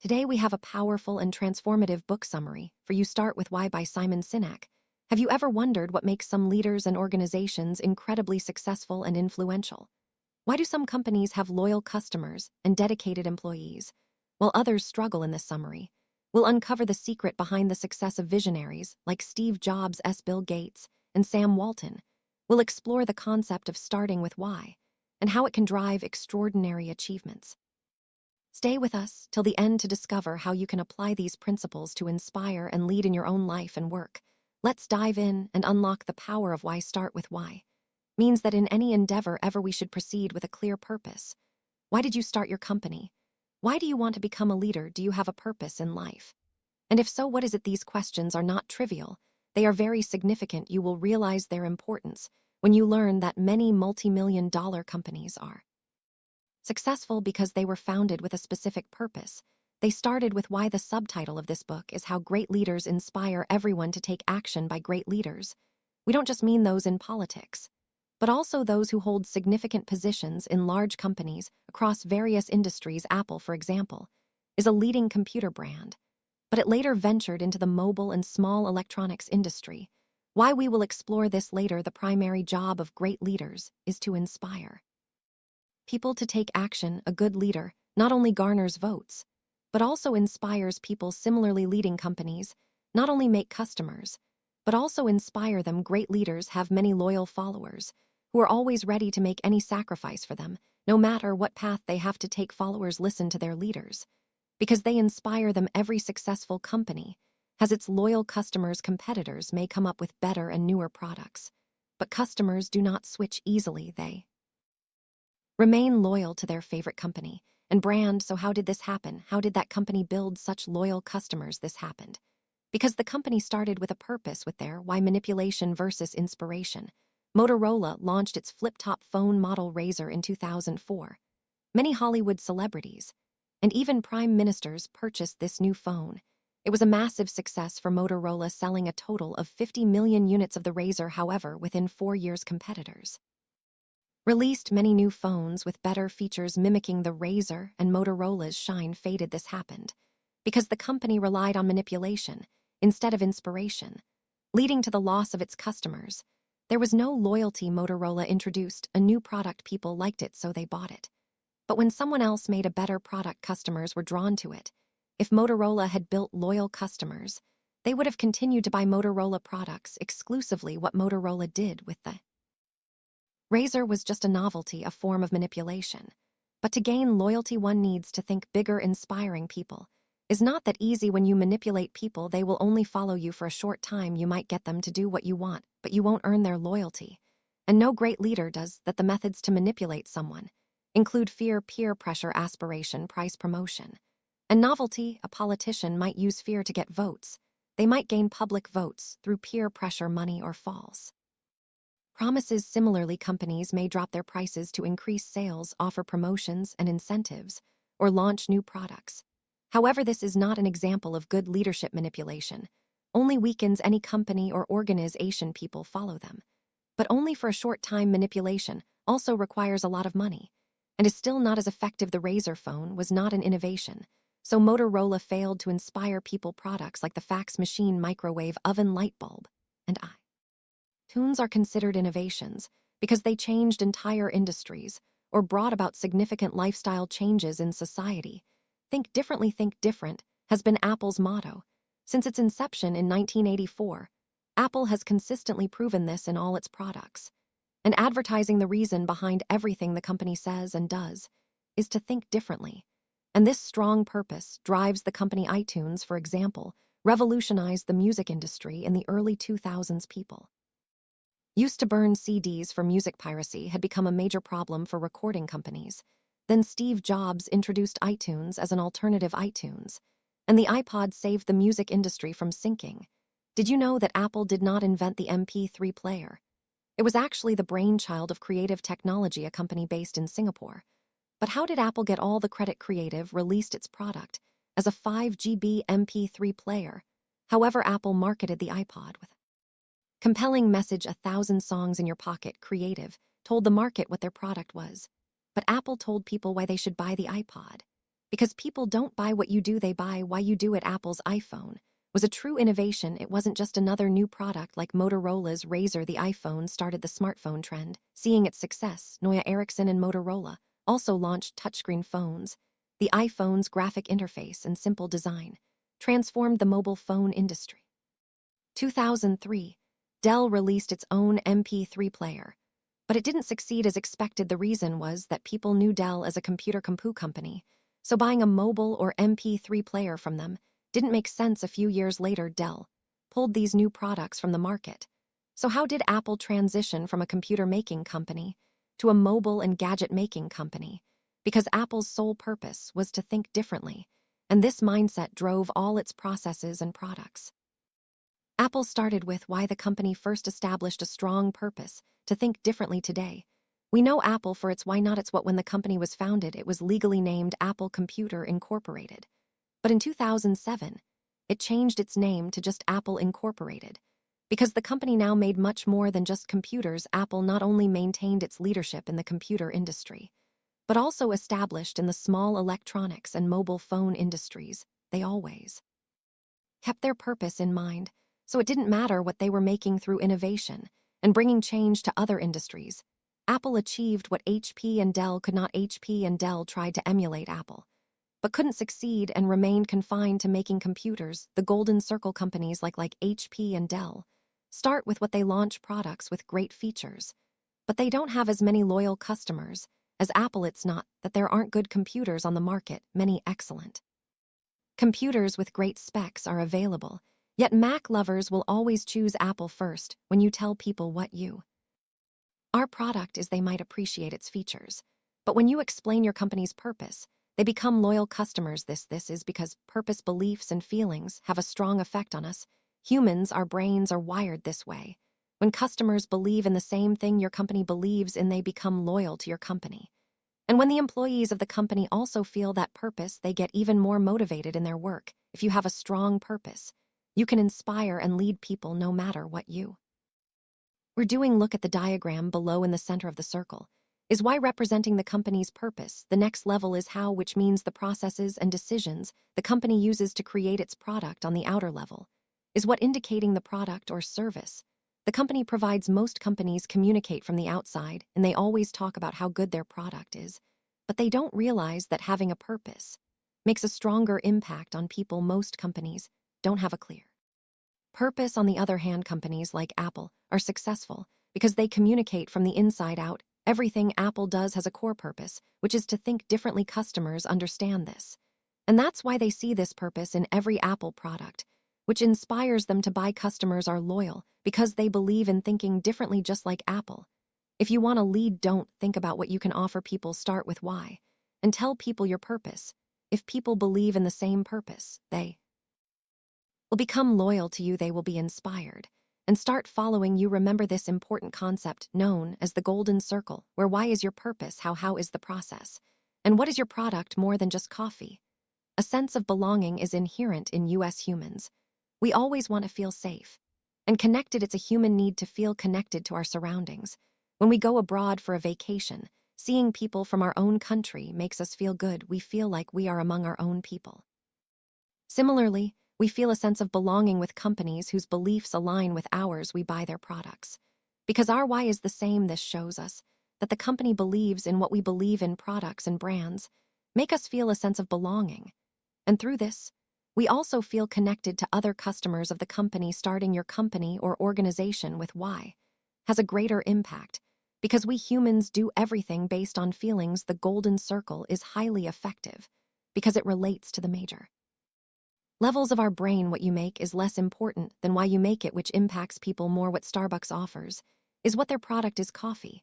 Today we have a powerful and transformative book summary for You Start With Why by Simon Sinek. Have you ever wondered what makes some leaders and organizations incredibly successful and influential? Why do some companies have loyal customers and dedicated employees, while others struggle in this summary? We'll uncover the secret behind the success of visionaries like Steve Jobs, Bill Gates, and Sam Walton. We'll explore the concept of starting with why and how it can drive extraordinary achievements. Stay with us till the end to discover how you can apply these principles to inspire and lead in your own life and work. Let's dive in and unlock the power of why. Start with why means that in any endeavor ever we should proceed with a clear purpose. Why did you start your company? Why do you want to become a leader? Do you have a purpose in life? And if so, what is it? These questions are not trivial. They are very significant. You will realize their importance when you learn that many multi-million-dollar companies are successful because they were founded with a specific purpose. They started with why. The subtitle of this book is How Great Leaders Inspire Everyone to Take Action. By great leaders, we don't just mean those in politics, but also those who hold significant positions in large companies across various industries. Apple, for example, is a leading computer brand, but it later ventured into the mobile and small electronics industry. Why? We will explore this later. The primary job of great leaders is to inspire people to take action. A good leader not only garners votes, but also inspires people. Similarly, leading companies not only make customers, but also inspire them. Great leaders have many loyal followers who are always ready to make any sacrifice for them, no matter what path they have to take. Followers listen to their leaders because they inspire them. Every successful company has its loyal customers. Competitors may come up with better and newer products, but customers do not switch easily. They remain loyal to their favorite company and brand. So how did this happen? How did that company build such loyal customers? This happened because the company started with a purpose. With their why. Manipulation versus inspiration. Motorola launched its flip-top phone model Razr in 2004. Many Hollywood celebrities and even prime ministers purchased this new phone. It was a massive success for Motorola, selling a total of 50 million units of the Razr. However, within 4 years, competitors released many new phones with better features mimicking the Razr, and Motorola's shine faded. This happened because the company relied on manipulation instead of inspiration, leading to the loss of its customers. There was no loyalty. Motorola introduced a new product, people liked it, so they bought it. But when someone else made a better product, customers were drawn to it. If Motorola had built loyal customers, they would have continued to buy Motorola products exclusively. What Motorola did with the Razr was just a novelty, a form of manipulation. But to gain loyalty, one needs to think bigger. Inspiring people is not that easy. When you manipulate people, they will only follow you for a short time. You might get them to do what you want, but you won't earn their loyalty. And no great leader does that. The methods to manipulate someone include fear, peer pressure, aspiration, price, promotion, and novelty. A politician might use fear to get votes. They might gain public votes through peer pressure, money, or false promises. Similarly, companies may drop their prices to increase sales, offer promotions and incentives, or launch new products. However, this is not an example of good leadership. Manipulation only weakens any company or organization. People follow them, but only for a short time. Manipulation also requires a lot of money and is still not as effective. The Razr phone was not an innovation, so Motorola failed to inspire people. Products like the fax machine, microwave oven, light bulb, and iTunes are considered innovations because they changed entire industries or brought about significant lifestyle changes in society. Think differently, think different has been Apple's motto. Since its inception in 1984, Apple has consistently proven this in all its products. And advertising, the reason behind everything the company says and does, is to think differently. And this strong purpose drives the company. iTunes, for example, revolutionized the music industry in the early 2000s. People used to burn CDs for music. Piracy had become a major problem for recording companies. Then Steve Jobs introduced iTunes as an alternative. iTunes and the iPod saved the music industry from sinking. Did you know that Apple did not invent the MP3 player? It was actually the brainchild of Creative Technology, a company based in Singapore. But how did Apple get all the credit? Creative released its product as a 5 GB MP3 player. However, Apple marketed the iPod with compelling message, 1,000 songs in your pocket. Creative told the market what their product was, but Apple told people why they should buy the iPod. Because people don't buy what you do, they buy why you do it. Apple's iPhone was a true innovation. It wasn't just another new product like Motorola's Razr. The iPhone started the smartphone trend. Seeing its success, Nokia Ericsson and Motorola also launched touchscreen phones. The iPhone's graphic interface and simple design transformed the mobile phone industry. 2003, Dell released its own MP3 player, but it didn't succeed as expected. The reason was that people knew Dell as a computer company, so buying a mobile or MP3 player from them didn't make sense. A few years later, Dell pulled these new products from the market. So how did Apple transition from a computer-making company to a mobile and gadget-making company? Because Apple's sole purpose was to think differently, and this mindset drove all its processes and products. Apple started with why the company first established a strong purpose to think differently. Today, we know Apple for its why, not its what. When the company was founded, it was legally named Apple Computer Incorporated. But in 2007, it changed its name to just Apple Incorporated. Because the company now made much more than just computers. Apple not only maintained its leadership in the computer industry, but also established in the small electronics and mobile phone industries. They always kept their purpose in mind, so it didn't matter what they were making. Through innovation and bringing change to other industries, Apple achieved what HP and Dell could not. HP and Dell tried to emulate Apple, but couldn't succeed and remained confined to making computers. The Golden Circle companies like HP and Dell start with what they launch products with great features, but they don't have as many loyal customers as Apple. It's not that there aren't good computers on the market, many excellent computers with great specs are available, yet Mac lovers will always choose Apple first. When you tell people what our product is, they might appreciate its features, but when you explain your company's purpose, they become loyal customers. This is because purpose, beliefs, and feelings have a strong effect on us. Humans, our brains are wired this way. When customers believe in the same thing your company believes in, they become loyal to your company. And when the employees of the company also feel that purpose, they get even more motivated in their work. If you have a strong purpose, you can inspire and lead people no matter what we're doing. Look at the diagram below. In the center of the circle is why, representing the company's purpose. The next level is how, which means the processes and decisions the company uses to create its product. On the outer level is what, indicating the product or service the company provides. Most companies communicate from the outside, and they always talk about how good their product is, but they don't realize that having a purpose makes a stronger impact on people. Most companies don't have a clear purpose. On the other hand, companies like Apple are successful because they communicate from the inside out. Everything Apple does has a core purpose, which is to think differently. Customers understand this, and that's why they see this purpose in every Apple product, which inspires them to buy. Customers are loyal because they believe in thinking differently, just like Apple. If you want to lead, don't think about what you can offer people. Start with why, and tell people your purpose. If people believe in the same purpose, they will become loyal to you. They will be inspired and start following you. Remember this important concept known as the Golden Circle, where why is your purpose, how is the process, and what is your product more than just coffee. A sense of belonging is inherent in us humans. We always want to feel safe and connected. It's a human need to feel connected to our surroundings. When we go abroad for a vacation, seeing people from our own country makes us feel good. We feel like we are among our own people. Similarly, we feel a sense of belonging with companies whose beliefs align with ours. We buy their products because our why is the same. This shows us that the company believes in what we believe in. Products and brands make us feel a sense of belonging, and through this, we also feel connected to other customers of the company. Starting your company or organization with why has a greater impact because we humans do everything based on feelings. The Golden Circle is highly effective because it relates to the major levels of our brain. What you make is less important than why you make it, which impacts people more. What Starbucks offers is what their product is, coffee,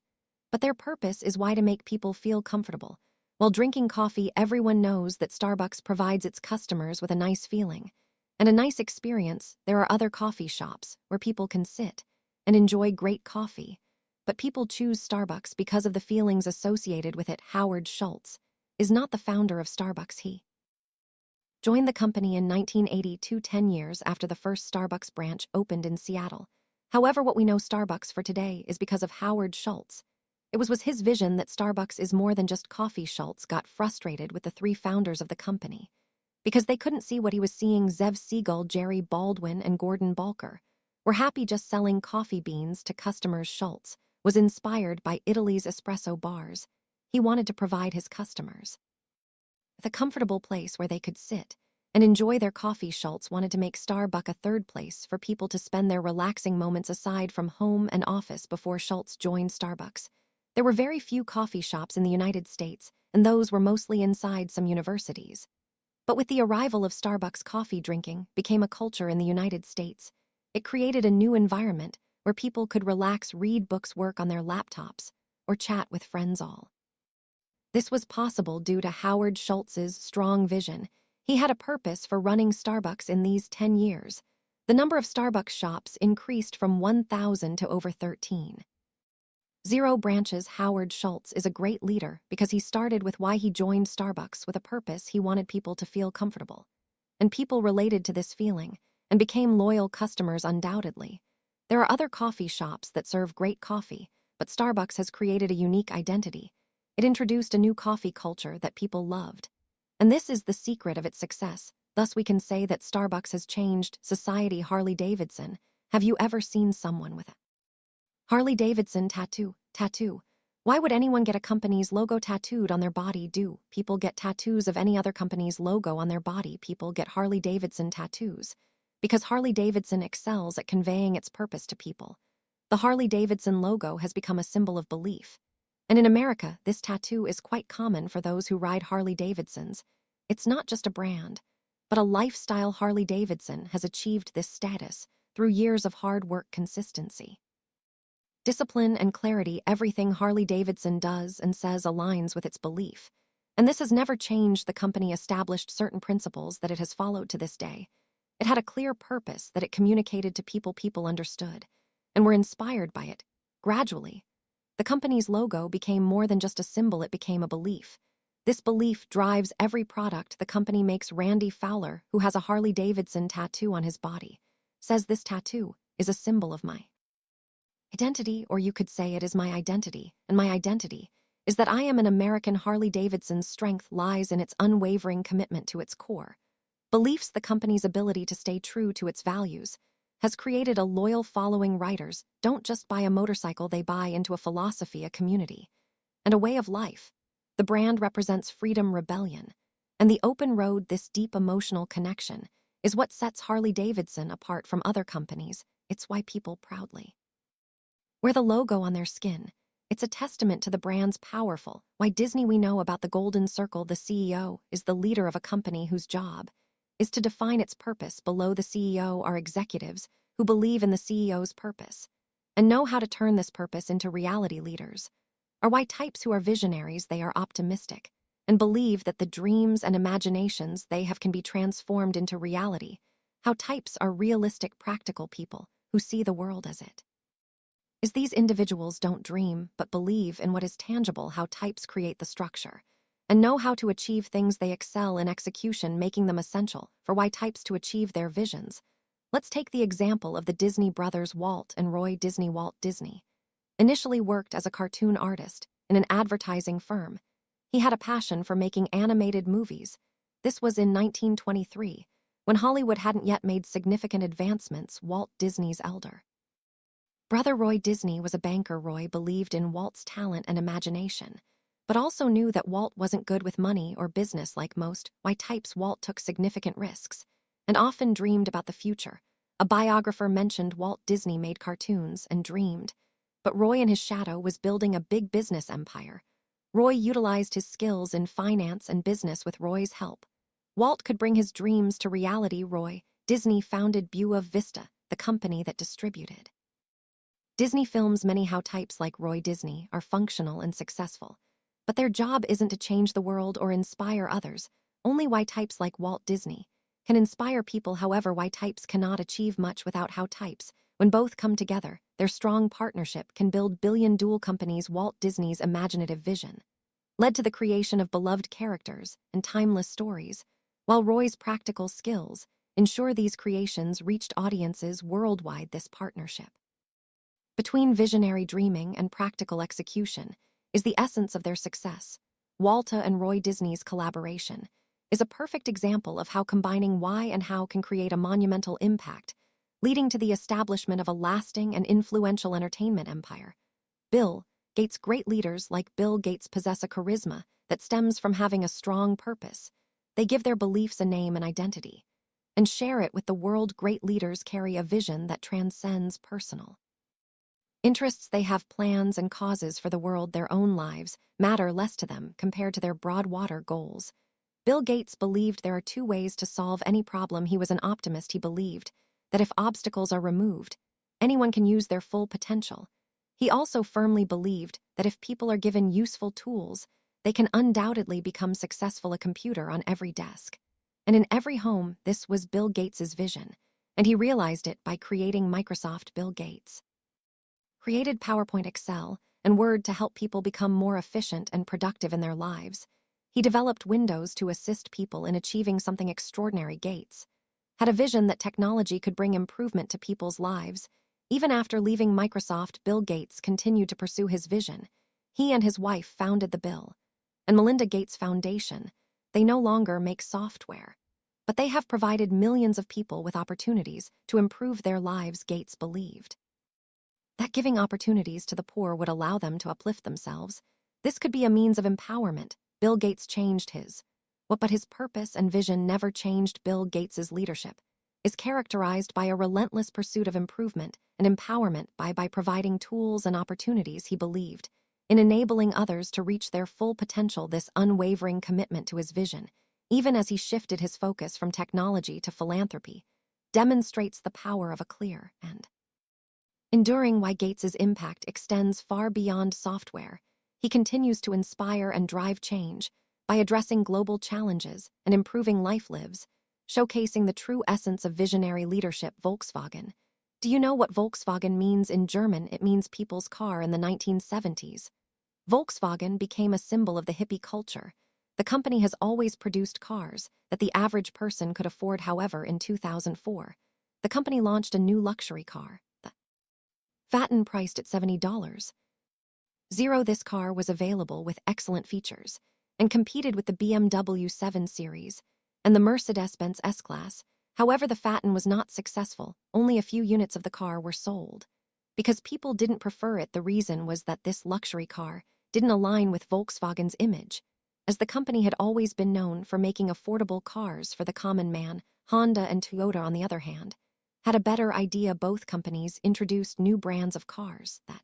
but their purpose is why, to make people feel comfortable while drinking coffee. Everyone knows that Starbucks provides its customers with a nice feeling and a nice experience. There are other coffee shops where people can sit and enjoy great coffee, but people choose Starbucks because of the feelings associated with it. Howard Schultz is not the founder of Starbucks. He joined the company in 1982, 10 years after the first Starbucks branch opened in Seattle. However, what we know Starbucks for today is because of Howard Schultz. It was his vision that Starbucks is more than just coffee. Schultz got frustrated with the three founders of the company because they couldn't see what he was seeing. Zev Siegel, Jerry Baldwin, and Gordon Balker were happy just selling coffee beans to customers. Schultz was inspired by Italy's espresso bars. He wanted to provide his customers with a comfortable place where they could sit and enjoy their coffee. Schultz wanted to make Starbucks a third place for people to spend their relaxing moments aside from home and office. Before Schultz joined Starbucks, there were very few coffee shops in the United States, and those were mostly inside some universities. But with the arrival of Starbucks, coffee drinking became a culture in the United States. It created a new environment where people could relax, read books, work on their laptops, or chat with friends all. This was possible due to Howard Schultz's strong vision. He had a purpose for running Starbucks. In these 10 years, the number of Starbucks shops increased from 1,000 to over 13,000 branches. Howard Schultz is a great leader because he started with why he joined Starbucks with a purpose. He wanted people to feel comfortable, and people related to this feeling and became loyal customers. Undoubtedly, there are other coffee shops that serve great coffee, but Starbucks has created a unique identity. It introduced a new coffee culture that people loved, and this is the secret of its success. Thus, we can say that Starbucks has changed society. Harley Davidson. Have you ever seen someone with a Harley Davidson tattoo? Why would anyone get a company's logo tattooed on their body? Do people get tattoos of any other company's logo on their body? People get Harley Davidson tattoos because Harley Davidson excels at conveying its purpose to people. The Harley Davidson logo has become a symbol of belief. And in America, this tattoo is quite common for those who ride Harley Davidsons. It's not just a brand, but a lifestyle. Harley Davidson has achieved this status through years of hard work, consistency, discipline, and clarity. Everything Harley Davidson does and says aligns with its belief, and this has never changed. The company established certain principles that it has followed to this day. It had a clear purpose that it communicated to people. People understood and were inspired by it. Gradually, the company's logo became more than just a symbol. It became a belief. This belief drives every product the company makes. Randy Fowler, who has a Harley Davidson tattoo on his body, says this tattoo is a symbol of my identity, or you could say it is my identity, and my identity is that I am an American. Harley Davidson's strength lies in its unwavering commitment to its core beliefs. The company's ability to stay true to its values has created a loyal following. Riders don't just buy a motorcycle, they buy into a philosophy, a community, and a way of life. The brand represents freedom, rebellion, and the open road. This deep emotional connection is what sets Harley Davidson apart from other companies. It's why people proudly wear the logo on their skin. It's a testament to the brand's powerful. Why Disney. We know about the Golden Circle. The CEO is the leader of a company whose job is to define its purpose. Below the CEO are executives who believe in the CEO's purpose and know how to turn this purpose into reality. Leaders are why types who are visionaries. They are optimistic and believe that the dreams and imaginations they have can be transformed into reality. How types are realistic, practical people who see the world as it is. These individuals don't dream but believe in what is tangible. How types create the structure and know how to achieve things. They excel in execution, making them essential for why types to achieve their visions. Let's take the example of the Disney brothers, Walt and Roy Disney. Walt Disney initially worked as a cartoon artist in an advertising firm. He had a passion for making animated movies. This was in 1923, when Hollywood hadn't yet made significant advancements. Walt Disney's elder brother Roy Disney was a banker. Roy believed in Walt's talent and imagination, but also knew that Walt wasn't good with money or business like most why types. Walt took significant risks and often dreamed about the future. A biographer mentioned Walt Disney made cartoons and dreamed, but Roy in his shadow was building a big business empire. Roy utilized his skills in finance and business. With Roy's help, Walt could bring his dreams to reality. Roy Disney founded Buena Vista, the company that distributed Disney films. Many how types like Roy Disney are functional and successful, but their job isn't to change the world or inspire others. Only why types like Walt Disney can inspire people. However, why types cannot achieve much without how types. When both come together, their strong partnership can build billion-dollar companies. Walt Disney's imaginative vision led to the creation of beloved characters and timeless stories, while Roy's practical skills ensure these creations reached audiences worldwide. This partnership Between visionary dreaming and practical execution is the essence of their success. Walter and Roy Disney's collaboration is a perfect example of how combining why and how can create a monumental impact, leading to the establishment of a lasting and influential entertainment empire. Bill Gates' great leaders like Bill Gates possess a charisma that stems from having a strong purpose. They give their beliefs a name and identity, and share it with the world. Great leaders carry a vision that transcends personal interests. They have plans and causes for the world. Their own lives matter less to them compared to their broad-water goals. Bill Gates believed there are two ways to solve any problem. He was an optimist. He believed that if obstacles are removed, anyone can use their full potential. He also firmly believed that if people are given useful tools, they can undoubtedly become successful. A computer on every desk and in every home. This was Bill Gates's vision, and he realized it by creating Microsoft. Bill Gates created PowerPoint, Excel, and Word to help people become more efficient and productive in their lives. He developed Windows to assist people in achieving something extraordinary. Gates had a vision that technology could bring improvement to people's lives. Even after leaving Microsoft, Bill Gates continued to pursue his vision. He and his wife founded the Bill and Melinda Gates Foundation. They no longer make software, but they have provided millions of people with opportunities to improve their lives. Gates believed that giving opportunities to the poor would allow them to uplift themselves. This could be a means of empowerment. Bill Gates changed but his purpose and vision never changed. Bill Gates's leadership is characterized by a relentless pursuit of improvement and empowerment by providing tools and opportunities. He believed in enabling others to reach their full potential. This unwavering commitment to his vision, even as he shifted his focus from technology to philanthropy, demonstrates the power of a clear and enduring why. Gates's impact extends far beyond software. He continues to inspire and drive change by addressing global challenges and improving life lives, showcasing the true essence of visionary leadership. Volkswagen. Do you know what Volkswagen means in German? It means people's car. In the 1970s, Volkswagen became a symbol of the hippie culture. The company has always produced cars that the average person could afford. However, in 2004, the company launched a new luxury car, the Phaeton, priced at $70. This car was available with excellent features and competed with the BMW 7 Series and the Mercedes-Benz S-Class. However, the Phaeton was not successful. Only a few units of the car were sold because people didn't prefer it. The reason was that this luxury car didn't align with Volkswagen's image, as the company had always been known for making affordable cars for the common man. Honda and Toyota, on the other hand, had a better idea. Both companies introduced new brands of cars that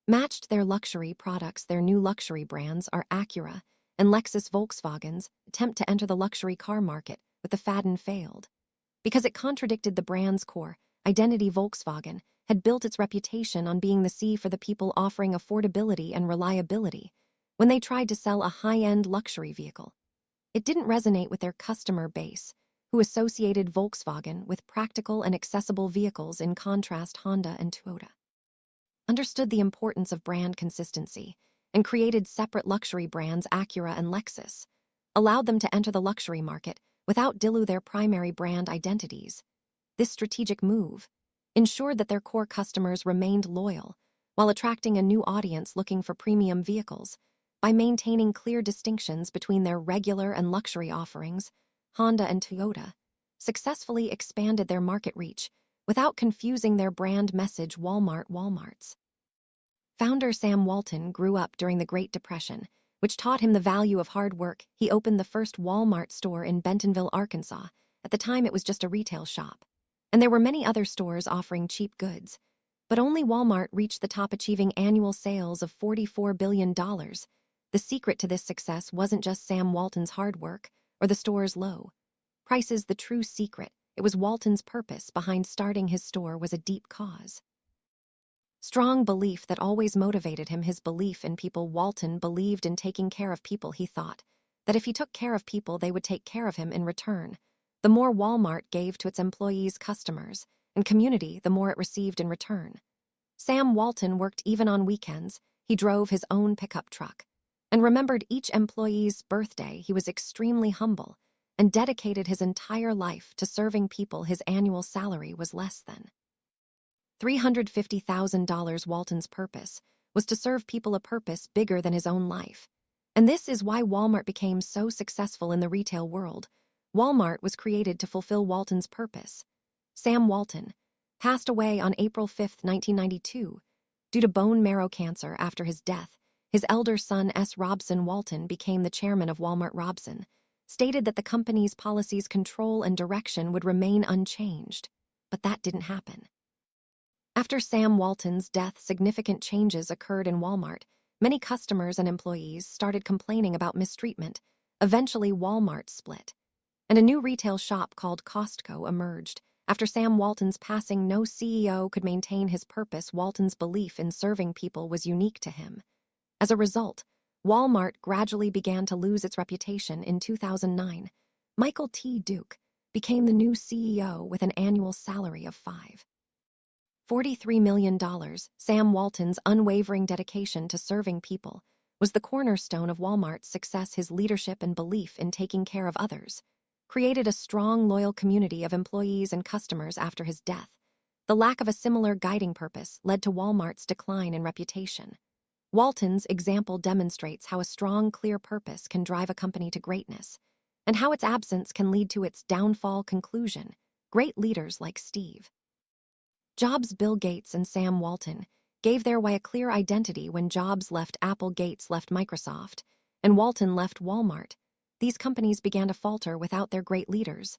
matched their luxury products. Their new luxury brands are Acura and Lexus. Volkswagen's attempt to enter the luxury car market with the Phaeton failed because it contradicted the brand's core identity. Volkswagen had built its reputation on being the C for the people, offering affordability and reliability. When they tried to sell a high-end luxury vehicle, it didn't resonate with their customer base, who associated Volkswagen with practical and accessible vehicles. In contrast, Honda and Toyota understood the importance of brand consistency and created separate luxury brands. Acura and Lexus allowed them to enter the luxury market without diluting their primary brand identities. This strategic move ensured that their core customers remained loyal while attracting a new audience looking for premium vehicles. By maintaining clear distinctions between their regular and luxury offerings, Honda and Toyota successfully expanded their market reach without confusing their brand message. Walmart's founder Sam Walton grew up during the Great Depression, which taught him the value of hard work. He opened the first Walmart store in Bentonville, Arkansas. At the time, it was just a retail shop, and there were many other stores offering cheap goods. But only Walmart reached the top, achieving annual sales of $44 billion. The secret to this success wasn't just Sam Walton's hard work or the store's low prices. The true secret, it was Walton's purpose behind starting his store, was a deep cause. Strong belief that always motivated him, his belief in people. Walton believed in taking care of people. He thought that if he took care of people, they would take care of him in return. The more Walmart gave to its employees, customers, and community, the more it received in return. Sam Walton worked even on weekends. He drove his own pickup truck and remembered each employee's birthday. He was extremely humble and dedicated his entire life to serving people. His annual salary was less than $350,000. Walton's purpose was to serve people, a purpose bigger than his own life. And this is why Walmart became so successful in the retail world. Walmart was created to fulfill Walton's purpose. Sam Walton passed away on April 5, 1992, due to bone marrow cancer. After his death, his elder son, S. Robson Walton, became the chairman of Walmart. Robson stated that the company's policies, control, and direction would remain unchanged. But that didn't happen. After Sam Walton's death, significant changes occurred in Walmart. Many customers and employees started complaining about mistreatment. Eventually, Walmart split, and a new retail shop called Costco emerged. After Sam Walton's passing, no CEO could maintain his purpose. Walton's belief in serving people was unique to him. As a result, Walmart gradually began to lose its reputation. In 2009, Michael T. Duke became the new CEO with an annual salary of $43 million. Sam Walton's unwavering dedication to serving people was the cornerstone of Walmart's success. His leadership and belief in taking care of others created a strong, loyal community of employees and customers. After his death, the lack of a similar guiding purpose led to Walmart's decline in reputation. Walton's example demonstrates how a strong, clear purpose can drive a company to greatness, and how its absence can lead to its downfall. Conclusion: great leaders like Steve Jobs, Bill Gates, and Sam Walton gave their way a clear identity. When Jobs left Apple, Gates left Microsoft, and Walton left Walmart, these companies began to falter. Without their great leaders,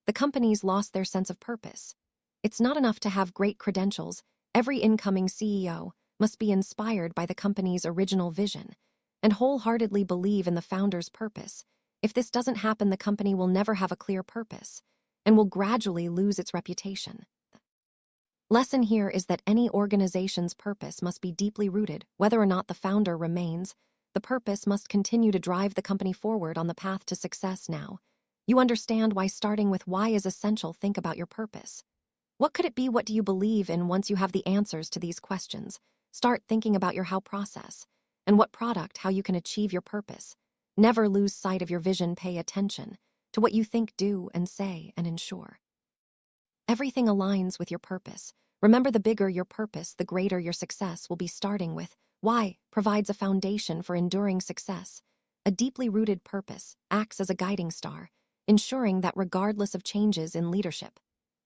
the companies lost their sense of purpose. It's not enough to have great credentials. Every incoming CEO must be inspired by the company's original vision and wholeheartedly believe in the founder's purpose. If this doesn't happen, the company will never have a clear purpose and will gradually lose its reputation. Lesson here is that any organization's purpose must be deeply rooted. Whether or not the founder remains, the purpose must continue to drive the company forward on the path to success. Now, you understand why starting with why is essential. Think about your purpose. What could it be? What do you believe in? Once you have the answers to these questions, start thinking about your how process and what product, how you can achieve your purpose. Never lose sight of your vision. Pay attention to what you think, do, and say, and ensure everything aligns with your purpose. Remember, the bigger your purpose, the greater your success will be. Starting with why provides a foundation for enduring success. A deeply rooted purpose acts as a guiding star, ensuring that regardless of changes in leadership,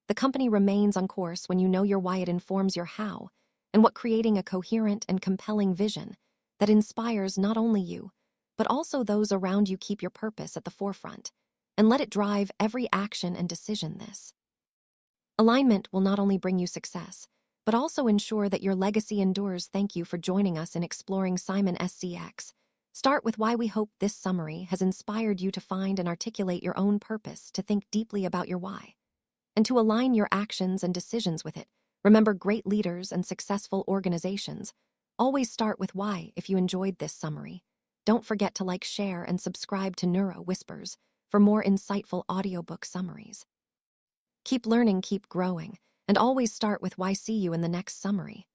the company remains on course. When you know your why, it informs your how, and what, creating a coherent and compelling vision that inspires not only you, but also those around you. Keep your purpose at the forefront and let it drive every action and decision. This alignment will not only bring you success, but also ensure that your legacy endures. Thank you for joining us in exploring Simon SCX. Start with why. We hope this summary has inspired you to find and articulate your own purpose, to think deeply about your why, and to align your actions and decisions with it. Remember, great leaders and successful organizations always start with why. If you enjoyed this summary, don't forget to like, share, and subscribe to Neuro Whispers for more insightful audiobook summaries. Keep learning, keep growing, and always start with why. See you in the next summary.